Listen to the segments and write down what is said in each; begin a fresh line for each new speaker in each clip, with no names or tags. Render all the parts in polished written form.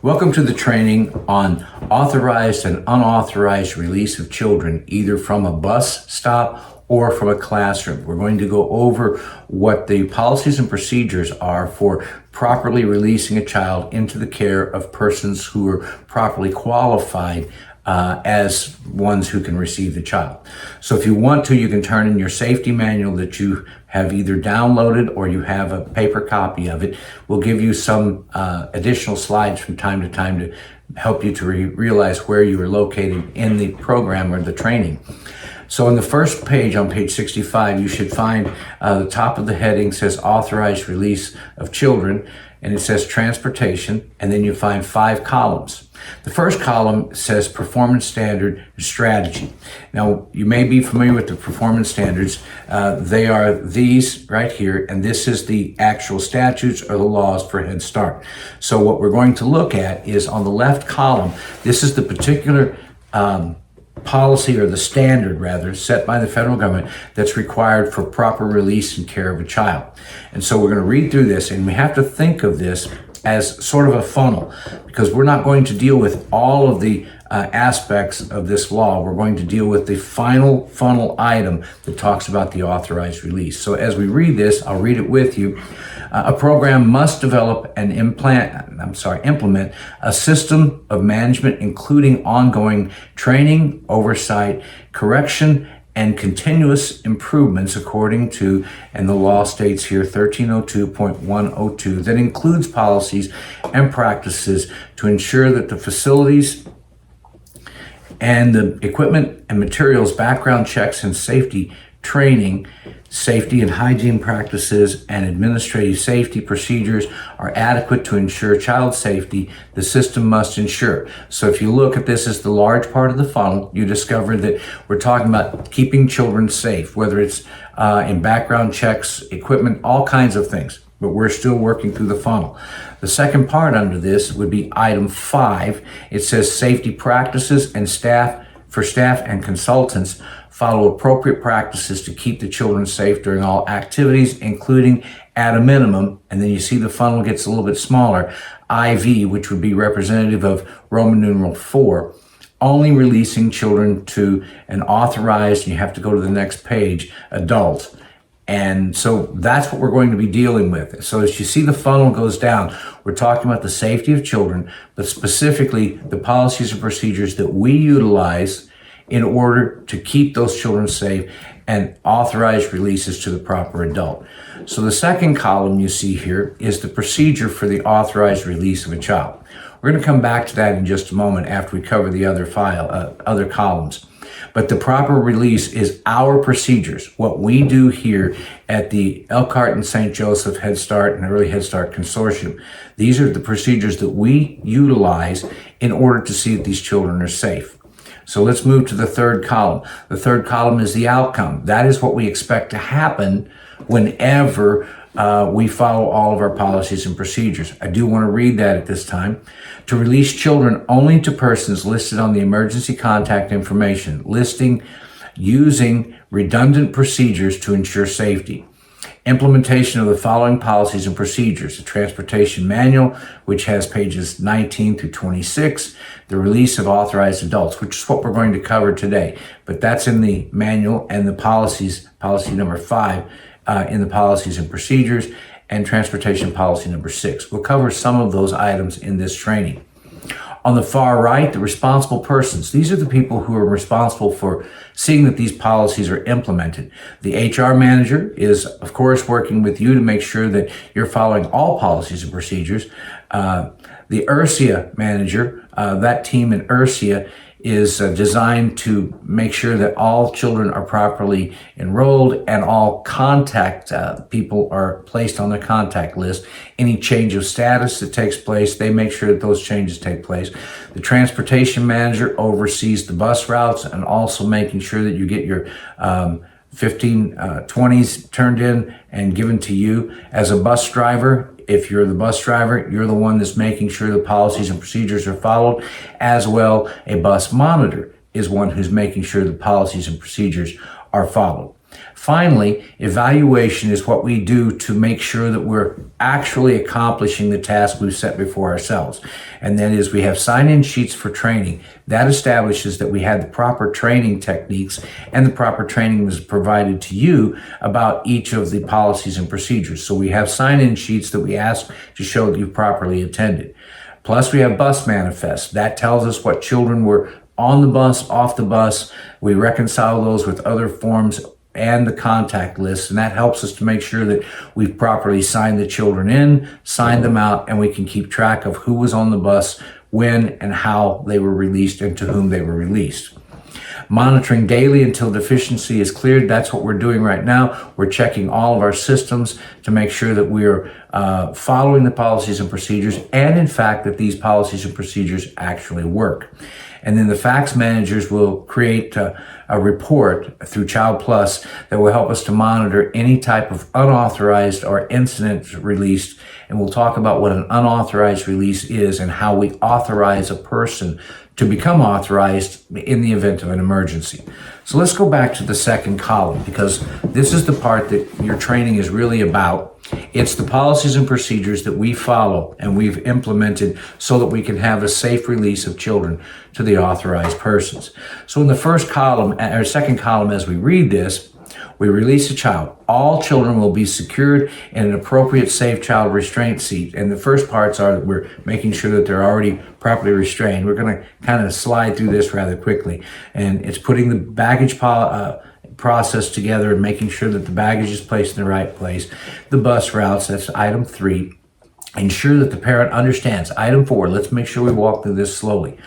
Welcome to the training on authorized and unauthorized release of children, either from a bus stop or from a classroom. We're going to go over what the policies and procedures are for properly releasing a child into the care of persons who are properly qualified as ones who can receive the child. So if you want to, you can turn in your safety manual that you have either downloaded or you have a paper copy of it. We'll give you some additional slides from time to time to help you to realize where you are located in the program or the training. So on the first page, on page 65, you should find the top of the heading says authorized release of children, and it says transportation, and then you find 5 columns. The first column says performance standard strategy. Now, you may be familiar with the performance standards. They are these right here, and this is the actual statutes or the laws for Head Start. So what we're going to look at is on the left column, this is the particular policy, or the standard rather, set by the federal government that's required for proper release and care of a child. And so we're going to read through this, and we have to think of this as sort of a funnel, because we're not going to deal with all of the aspects of this law. We're going to deal with the final funnel item that talks about the authorized release. So as we read this, I'll read it with you. A program must develop and implement a system of management, including ongoing training, oversight, correction, and continuous improvements according to, and the law states here, 1302.102, that includes policies and practices to ensure that the facilities and the equipment and materials, background checks and safety training, safety and hygiene practices, and administrative safety procedures are adequate to ensure child safety. The system must ensure. So if you look at this as the large part of the funnel, you discover that we're talking about keeping children safe, whether it's in background checks, equipment, all kinds of things. But we're still working through the funnel. The second part under this would be item 5. It says safety practices and staff and consultants follow appropriate practices to keep the children safe during all activities, including at a minimum, and then you see the funnel gets a little bit smaller, IV, which would be representative of Roman numeral 4, only releasing children to an authorized, you have to go to the next page, adult. And so that's what we're going to be dealing with. So as you see the funnel goes down, we're talking about the safety of children, but specifically the policies and procedures that we utilize in order to keep those children safe and authorized releases to the proper adult. So the second column you see here is the procedure for the authorized release of a child. We're going to come back to that in just a moment after we cover the other columns. But the proper release is our procedures, what we do here at the Elkhart and St. Joseph Head Start and Early Head Start Consortium. These are the procedures that we utilize in order to see that these children are safe. So let's move to the third column. The third column is the outcome. That is what we expect to happen whenever we follow all of our policies and procedures. I do want to read that at this time. To release children only to persons listed on the emergency contact information listing, using redundant procedures to ensure safety. Implementation of the following policies and procedures: the transportation manual, which has pages 19 through 26, the release of authorized adults, which is what we're going to cover today, but that's in the manual, and the policies, policy number 5, in the policies and procedures, and transportation policy number 6. We'll cover some of those items in this training. On the far right, the responsible persons. These are the people who are responsible for seeing that these policies are implemented. The HR manager is, of course, working with you to make sure that you're following all policies and procedures. The IRSIA manager, that team in IRSIA is designed to make sure that all children are properly enrolled and all contact people are placed on the contact list. Any change of status that takes place, they make sure that those changes take place. The transportation manager oversees the bus routes and also making sure that you get your 1520s turned in and given to you. As a bus driver, if you're the bus driver, you're the one that's making sure the policies and procedures are followed. As well, a bus monitor is one who's making sure the policies and procedures are followed. Finally, evaluation is what we do to make sure that we're actually accomplishing the task we've set before ourselves. And that is, we have sign-in sheets for training. That establishes that we had the proper training techniques and the proper training was provided to you about each of the policies and procedures. So we have sign-in sheets that we ask to show that you've properly attended. Plus, we have bus manifests. That tells us what children were on the bus, off the bus. We reconcile those with other forms and the contact list, and that helps us to make sure that we've properly signed the children in, signed them out, and we can keep track of who was on the bus, when and how they were released, and to whom they were released. Monitoring daily until deficiency is cleared. That's what we're doing right now. We're checking all of our systems to make sure that we're following the policies and procedures, and in fact that these policies and procedures actually work. And then the fax managers will create a report through Child Plus that will help us to monitor any type of unauthorized or incident released. And we'll talk about what an unauthorized release is and how we authorize a person to become authorized in the event of an emergency. So let's go back to the second column, because this is the part that your training is really about. It's the policies and procedures that we follow and we've implemented so that we can have a safe release of children to the authorized persons. So in the first column, or second column, as we read this, we release a child. All children will be secured in an appropriate safe child restraint seat. And the first parts are that we're making sure that they're already properly restrained. We're going to kind of slide through this rather quickly. And it's putting the baggage process together and making sure that the baggage is placed in the right place. The bus routes, that's item 3. Ensure that the parent understands. Item 4, let's make sure we walk through this slowly.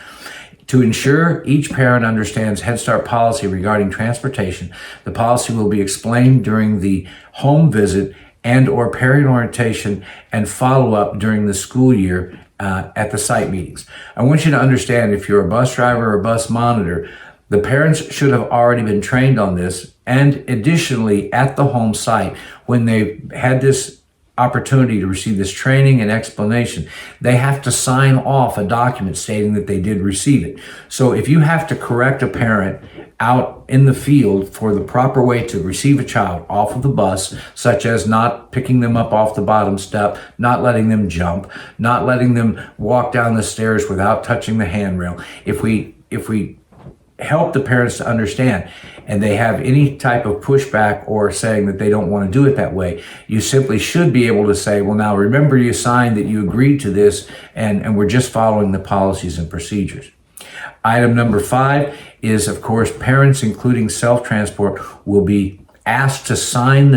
To ensure each parent understands Head Start policy regarding transportation, the policy will be explained during the home visit and or parent orientation and follow-up during the school year at the site meetings. I want you to understand, if you're a bus driver or a bus monitor, the parents should have already been trained on this, and additionally at the home site, when they had this opportunity to receive this training and explanation, they have to sign off a document stating that they did receive it. So if you have to correct a parent out in the field for the proper way to receive a child off of the bus, such as not picking them up off the bottom step, not letting them jump, not letting them walk down the stairs without touching the handrail, if we help the parents to understand and they have any type of pushback or saying that they don't want to do it that way, you simply should be able to say, well, now remember you signed that you agreed to this, and we're just following the policies and procedures. Item number 5 is, of course, parents, including self-transport, will be asked to sign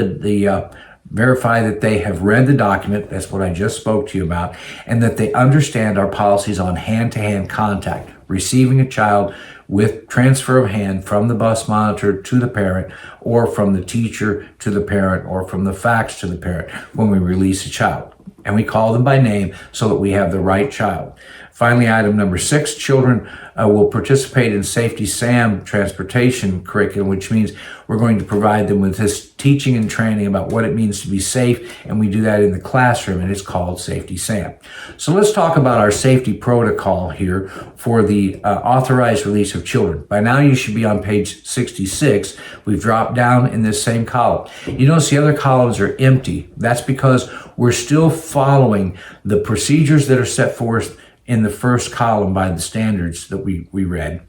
verify that they have read the document. That's what I just spoke to you about, and that they understand our policies on hand-to-hand contact, receiving a child with transfer of hand from the bus monitor to the parent, or from the teacher to the parent, or from the fax to the parent when we release a child. And we call them by name so that we have the right child. Finally, item number 6, children will participate in Safety SAM transportation curriculum, which means we're going to provide them with this teaching and training about what it means to be safe, and we do that in the classroom, and it's called Safety SAM. So let's talk about our safety protocol here for the authorized release of children. By now you should be on page 66. We've dropped down in this same column. You notice the other columns are empty. That's because we're still following the procedures that are set forth in the first column by the standards that we read.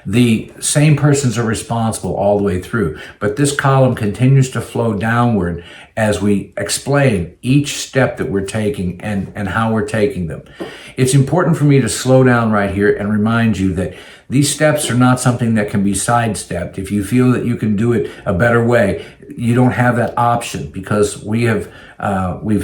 The same persons are responsible all the way through, but this column continues to flow downward as we explain each step that we're taking and how we're taking them. It's important for me to slow down right here and remind you that these steps are not something that can be sidestepped. If you feel that you can do it a better way, you don't have that option, because we've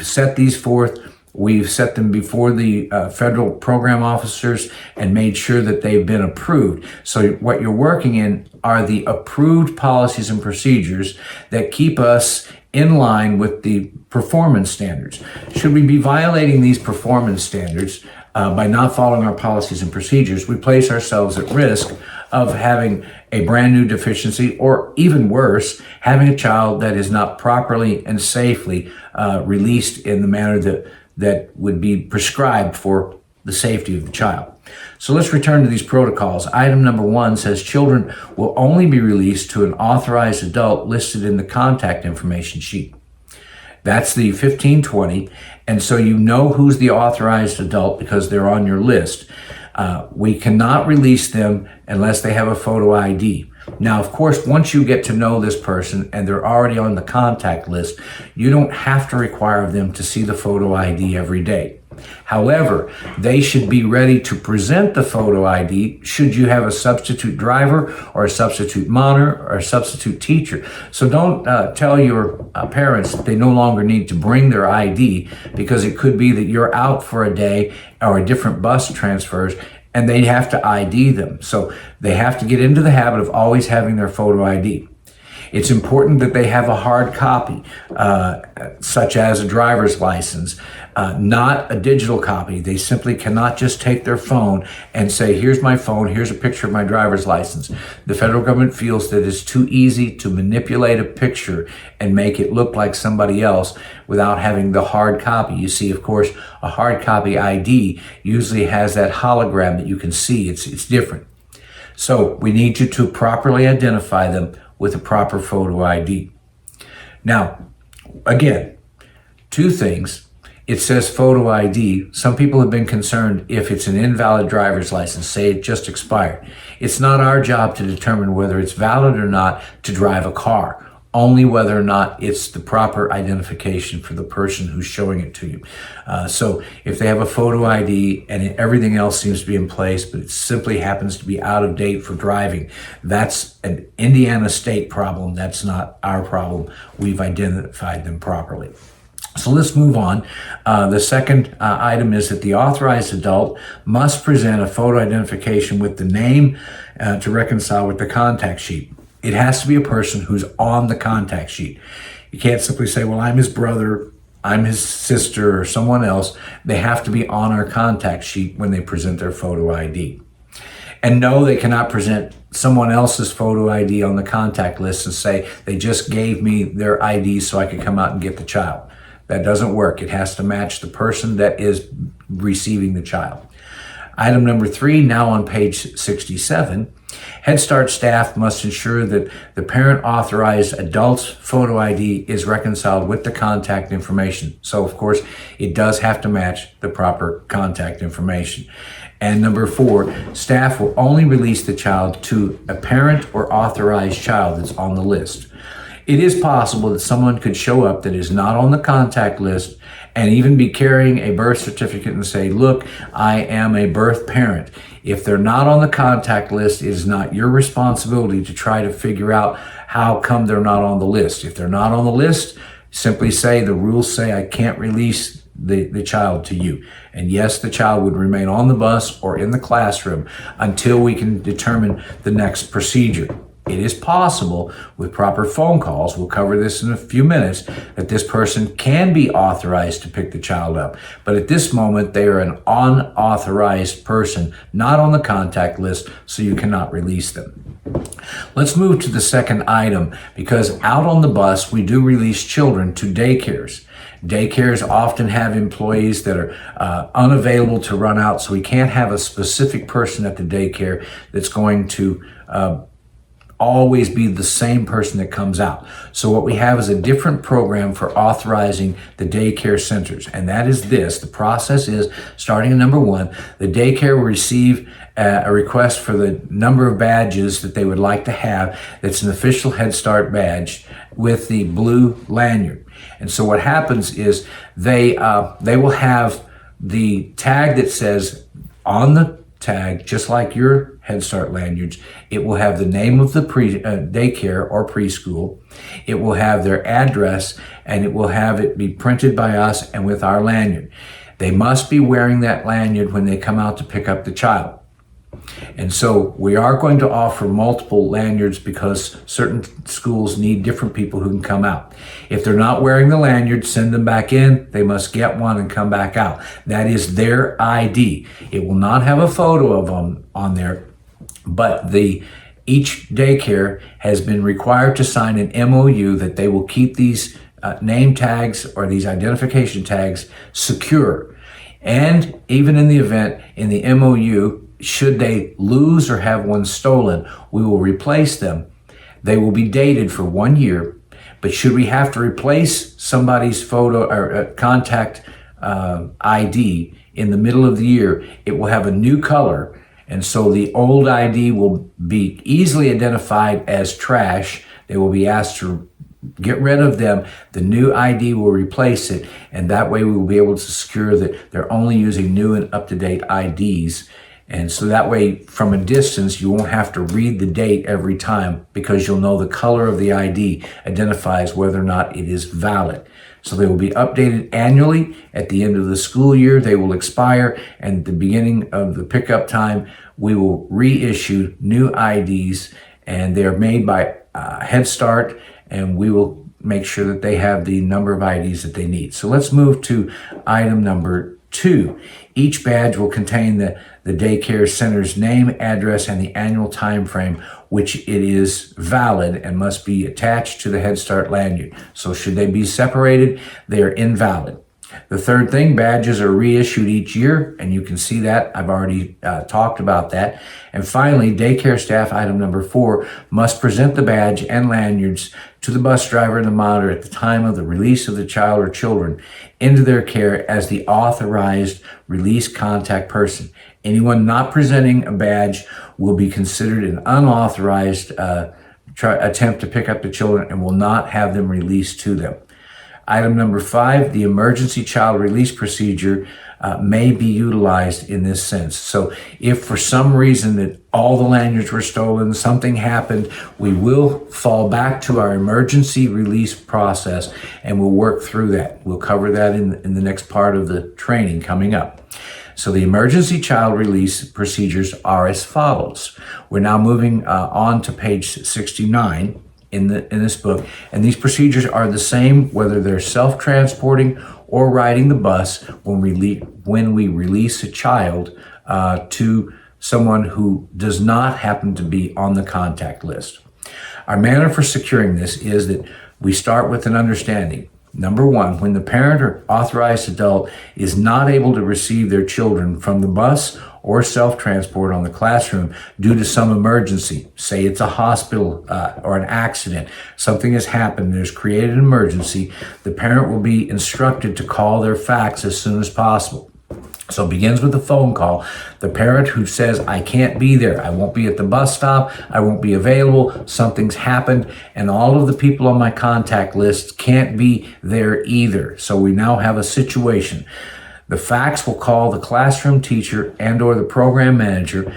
set these forth. We've set them before the federal program officers and made sure that they've been approved. So what you're working in are the approved policies and procedures that keep us in line with the performance standards. Should we be violating these performance standards by not following our policies and procedures, we place ourselves at risk of having a brand new deficiency, or even worse, having a child that is not properly and safely released in the manner that would be prescribed for the safety of the child. So let's return to these protocols. Item number 1 says children will only be released to an authorized adult listed in the contact information sheet. That's the 1520, and so you know who's the authorized adult because they're on your list. We cannot release them unless they have a photo ID. Now, of course, once you get to know this person and they're already on the contact list, you don't have to require them to see the photo ID every day. However, they should be ready to present the photo ID should you have a substitute driver or a substitute monitor or a substitute teacher. So don't tell your parents that they no longer need to bring their ID, because it could be that you're out for a day or a different bus transfers and they have to ID them. So they have to get into the habit of always having their photo ID. It's important that they have a hard copy, such as a driver's license, not a digital copy. They simply cannot just take their phone and say, here's my phone, here's a picture of my driver's license. The federal government feels that it's too easy to manipulate a picture and make it look like somebody else without having the hard copy. You see, of course, a hard copy ID usually has that hologram that you can see. It's different. So we need you to properly identify them with a proper photo ID. Now, again, 2 things. It says photo ID. Some people have been concerned if it's an invalid driver's license, say it just expired. It's not our job to determine whether it's valid or not to drive a car, only whether or not it's the proper identification for the person who's showing it to you. So if they have a photo ID and everything else seems to be in place, but it simply happens to be out of date for driving, that's an Indiana state problem. That's not our problem. We've identified them properly. So let's move on. The second item is that the authorized adult must present a photo identification with the name to reconcile with the contact sheet. It has to be a person who's on the contact sheet. You can't simply say, well, I'm his brother, I'm his sister, or someone else. They have to be on our contact sheet when they present their photo ID. And no, they cannot present someone else's photo ID on the contact list and say, they just gave me their ID so I could come out and get the child. That doesn't work. It has to match the person that is receiving the child. Item number 3, now on page 67, Head Start staff must ensure that the parent authorized adult's photo ID is reconciled with the contact information. So, of course, it does have to match the proper contact information. And number 4, staff will only release the child to a parent or authorized child that's on the list. It is possible that someone could show up that is not on the contact list and even be carrying a birth certificate and say, look, I am a birth parent. If they're not on the contact list, it is not your responsibility to try to figure out how come they're not on the list. If they're not on the list, simply say the rules say I can't release the child to you. And yes, the child would remain on the bus or in the classroom until we can determine the next procedure. It is possible with proper phone calls, we'll cover this in a few minutes, that this person can be authorized to pick the child up. But at this moment, they are an unauthorized person, not on the contact list, so you cannot release them. Let's move to the second item, because out on the bus, we do release children to daycares. Daycares often have employees that are unavailable to run out, so we can't have a specific person at the daycare that's going to always be the same person that comes out. So what we have is a different program for authorizing the daycare centers, and that is this. The process is, starting at number 1, the daycare will receive a request for the number of badges that they would like to have that's an official Head Start badge with the blue lanyard. And so what happens is they will have the tag that says on the tag, just like your Head Start lanyards, it will have the name of the daycare or preschool. It will have their address, and it will have it be printed by us and with our lanyard. They must be wearing that lanyard when they come out to pick up the child. And so we are going to offer multiple lanyards because certain schools need different people who can come out. If they're not wearing the lanyard, send them back in. They must get one and come back out. That is their ID. It will not have a photo of them on there, but each daycare has been required to sign an MOU that they will keep these name tags or these identification tags secure. And even in the event, in the MOU, should they lose or have one stolen, we will replace them. They will be dated for 1 year, but should we have to replace somebody's photo or contact ID in the middle of the year, it will have a new color. And so the old ID will be easily identified as trash. They will be asked to get rid of them. The new ID will replace it. And that way we will be able to secure that they're only using new and up-to-date IDs. And so that way, from a distance, you won't have to read the date every time, because you'll know the color of the ID identifies whether or not it is valid. So they will be updated annually. At the end of the school year, they will expire. And at the beginning of the pickup time, we will reissue new IDs. And they are made by Head Start, and we will make sure that they have the number of IDs that they need. So let's move to item number 2. Each badge will contain the daycare center's name, address, and the annual time frame which it is valid, and must be attached to the Head Start lanyard. So should they be separated, they are invalid. The third thing, badges are reissued each year, and you can see that. I've already talked about that. And finally, daycare staff, item number 4, must present the badge and lanyards to the bus driver and the monitor at the time of the release of the child or children into their care as the authorized release contact person. Anyone not presenting a badge will be considered an unauthorized attempt to pick up the children and will not have them released to them. Item number 5, the emergency child release procedure may be utilized in this sense. So if for some reason that all the lanyards were stolen, something happened, we will fall back to our emergency release process, and we'll work through that. We'll cover that in the next part of the training coming up. So the emergency child release procedures are as follows. We're now moving on to page 69 in this book, and these procedures are the same whether they're self-transporting or riding the bus when we release a child to someone who does not happen to be on the contact list. Our manner for securing this is that we start with an understanding. Number 1, when the parent or authorized adult is not able to receive their children from the bus or self-transport on the classroom due to some emergency, say it's a hospital or an accident, something has happened, there's created an emergency, the parent will be instructed to call their fax as soon as possible. So it begins with a phone call. The parent who says, I can't be there, I won't be at the bus stop, I won't be available, something's happened, and all of the people on my contact list can't be there either. So we now have a situation. The fax will call the classroom teacher and or the program manager,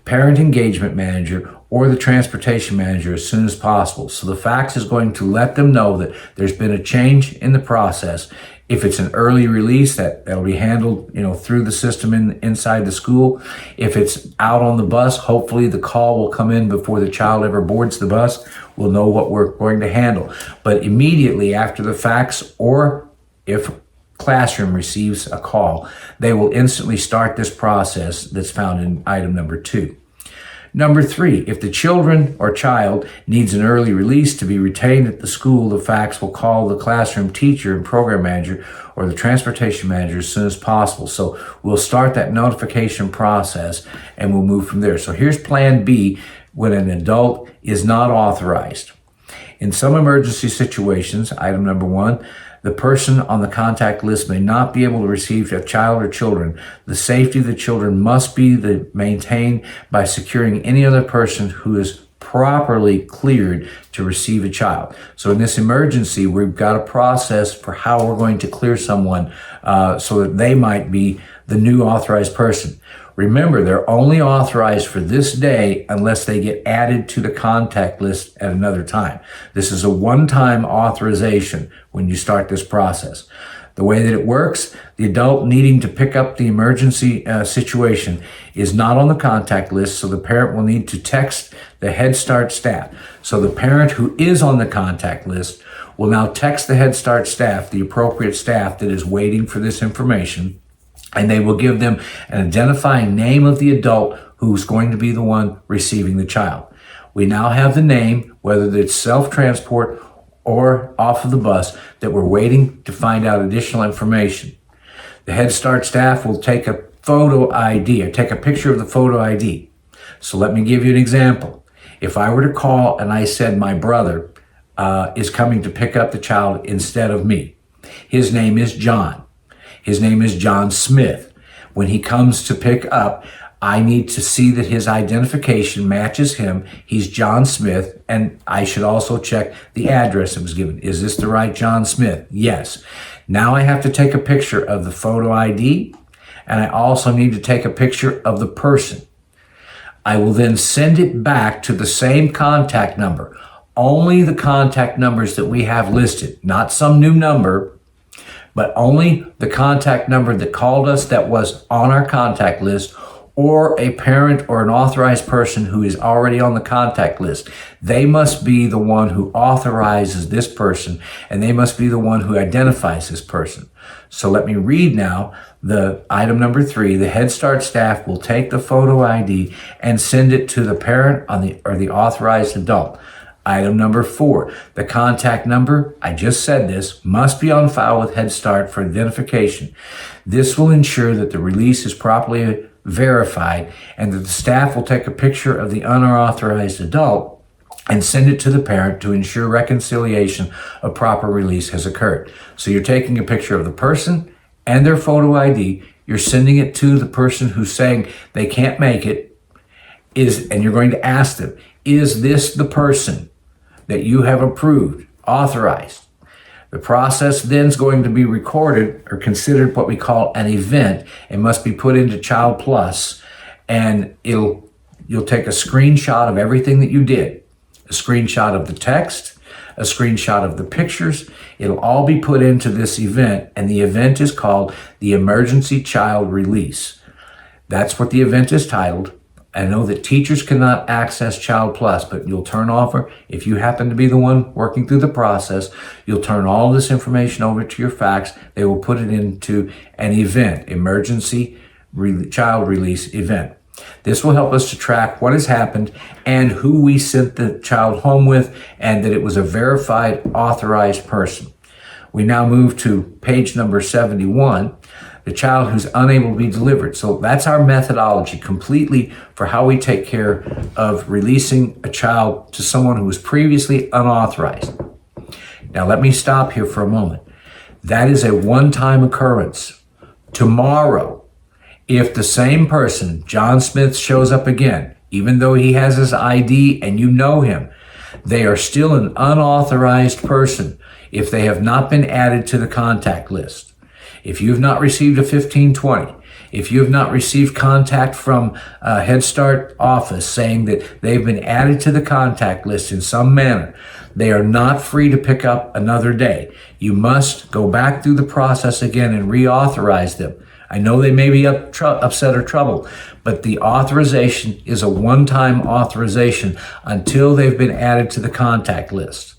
parent engagement manager, or the transportation manager as soon as possible. So the fax is going to let them know that there's been a change in the process. If it's an early release, that'll be handled, through the system inside the school. If it's out on the bus, hopefully the call will come in before the child ever boards the bus. We'll know what we're going to handle. But immediately after the fax, or if classroom receives a call, they will instantly start this process that's found in item number 2. Number 3, if the children or child needs an early release to be retained at the school, the fax will call the classroom teacher and program manager or the transportation manager as soon as possible. So we'll start that notification process and we'll move from there. So here's plan B when an adult is not authorized. In some emergency situations, item number 1, the person on the contact list may not be able to receive a child or children. The safety of the children must be maintained by securing any other person who is properly cleared to receive a child. So in this emergency, we've got a process for how we're going to clear someone so that they might be the new authorized person. Remember, they're only authorized for this day unless they get added to the contact list at another time. This is a one-time authorization when you start this process. The way that it works, the adult needing to pick up the emergency situation is not on the contact list, so the parent will need to text the Head Start staff. So the parent who is on the contact list will now text the Head Start staff, the appropriate staff that is waiting for this information, and they will give them an identifying name of the adult who's going to be the one receiving the child. We now have the name, whether it's self-transport or off of the bus, that we're waiting to find out additional information. The Head Start staff will take a photo ID or take a picture of the photo ID. So let me give you an example. If I were to call and I said my brother is coming to pick up the child instead of me. His name is John. His name is John Smith. When he comes to pick up, I need to see that his identification matches him. He's John Smith, and I should also check the address that was given. Is this the right John Smith? Yes. Now I have to take a picture of the photo ID, and I also need to take a picture of the person. I will then send it back to the same contact number. Only the contact numbers that we have listed, not some new number, but only the contact number that called us that was on our contact list, or a parent or an authorized person who is already on the contact list. They must be the one who authorizes this person, and they must be the one who identifies this person. So let me read now the item number 3. The Head Start staff will take the photo ID and send it to the parent or the authorized adult. Item number 4, the contact number, I just said this, must be on file with Head Start for identification. This will ensure that the release is properly verified and that the staff will take a picture of the unauthorized adult and send it to the parent to ensure reconciliation of proper release has occurred. So you're taking a picture of the person and their photo ID, you're sending it to the person who's saying they can't make it, and you're going to ask them, is this the person that you have approved, authorized? The process then is going to be recorded or considered what we call an event. It must be put into Child Plus, and you'll take a screenshot of everything that you did, a screenshot of the text, a screenshot of the pictures. It'll all be put into this event, and the event is called the Emergency Child Release. That's what the event is titled. I know that teachers cannot access Child Plus, but you'll turn over, if you happen to be the one working through the process, you'll turn all this information over to your fax. They will put it into an event, Emergency Child Release event. This will help us to track what has happened and who we sent the child home with, and that it was a verified, authorized person. We now move to page number 71. The child who's unable to be delivered. So that's our methodology completely for how we take care of releasing a child to someone who was previously unauthorized. Now let me stop here for a moment. That is a one-time occurrence. Tomorrow, if the same person, John Smith, shows up again, even though he has his ID and you know him, they are still an unauthorized person if they have not been added to the contact list. If you have not received a 1520, if you have not received contact from a Head Start office saying that they've been added to the contact list in some manner, they are not free to pick up another day. You must go back through the process again and reauthorize them. I know they may be upset or troubled, but the authorization is a one-time authorization until they've been added to the contact list.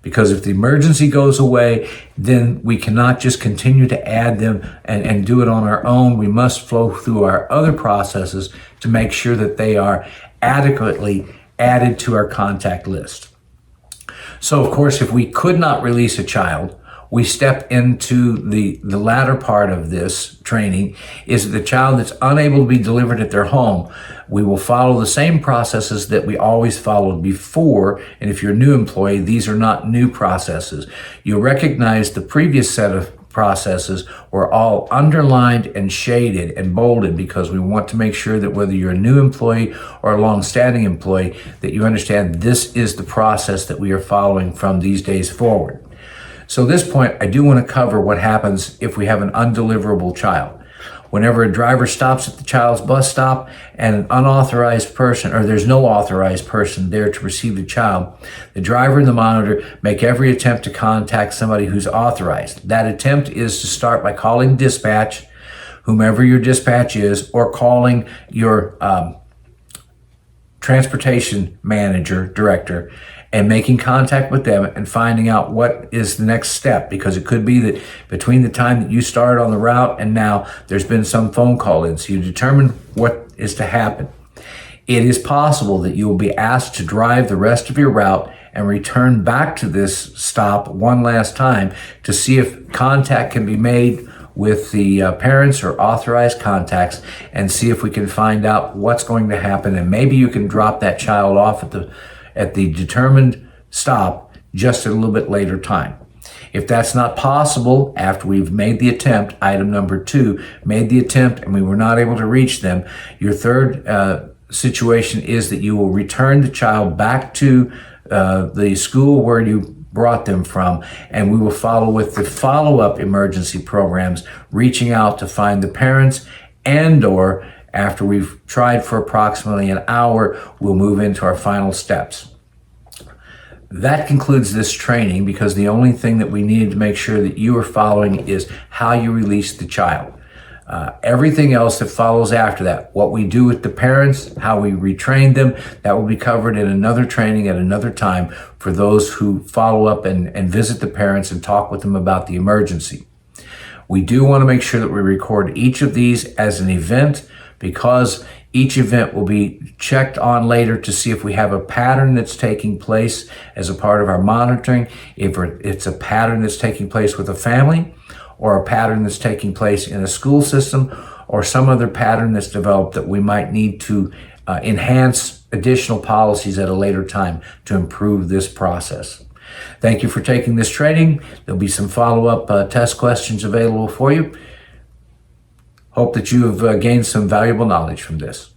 Because if the emergency goes away, then we cannot just continue to add them and do it on our own. We must flow through our other processes to make sure that they are adequately added to our contact list. So, of course, if we could not release a child, we step into the latter part of this training is the child that's unable to be delivered at their home. We will follow the same processes that we always followed before. And if you're a new employee, these are not new processes. You'll recognize the previous set of processes were all underlined and shaded and bolded because we want to make sure that whether you're a new employee or a long-standing employee, that you understand this is the process that we are following from these days forward. So at this point, I do want to cover what happens if we have an undeliverable child. Whenever a driver stops at the child's bus stop and an unauthorized person, or there's no authorized person there to receive the child, the driver and the monitor make every attempt to contact somebody who's authorized. That attempt is to start by calling dispatch, whomever your dispatch is, or calling your transportation manager, director, and making contact with them and finding out what is the next step, because it could be that between the time that you started on the route and now there's been some phone call in. So you determine what is to happen. It is possible that you will be asked to drive the rest of your route and return back to this stop one last time to see if contact can be made with the parents or authorized contacts and see if we can find out what's going to happen. And maybe you can drop that child off at the determined stop just at a little bit later time. If that's not possible after we've made the attempt, item number 2, made the attempt and we were not able to reach them, your third situation is that you will return the child back to the school where you brought them from, and we will follow with the follow-up emergency programs, reaching out to find the parents, and or after we've tried for approximately an hour, we'll move into our final steps. That concludes this training, because the only thing that we needed to make sure that you are following is how you release the child. Everything else that follows after that, what we do with the parents, how we retrain them, that will be covered in another training at another time for those who follow up and visit the parents and talk with them about the emergency. We do want to make sure that we record each of these as an event, because each event will be checked on later to see if we have a pattern that's taking place as a part of our monitoring, if it's a pattern that's taking place with a family, or a pattern that's taking place in a school system, or some other pattern that's developed that we might need to enhance additional policies at a later time to improve this process. Thank you for taking this training. There'll be some follow-up test questions available for you. Hope that you have gained some valuable knowledge from this.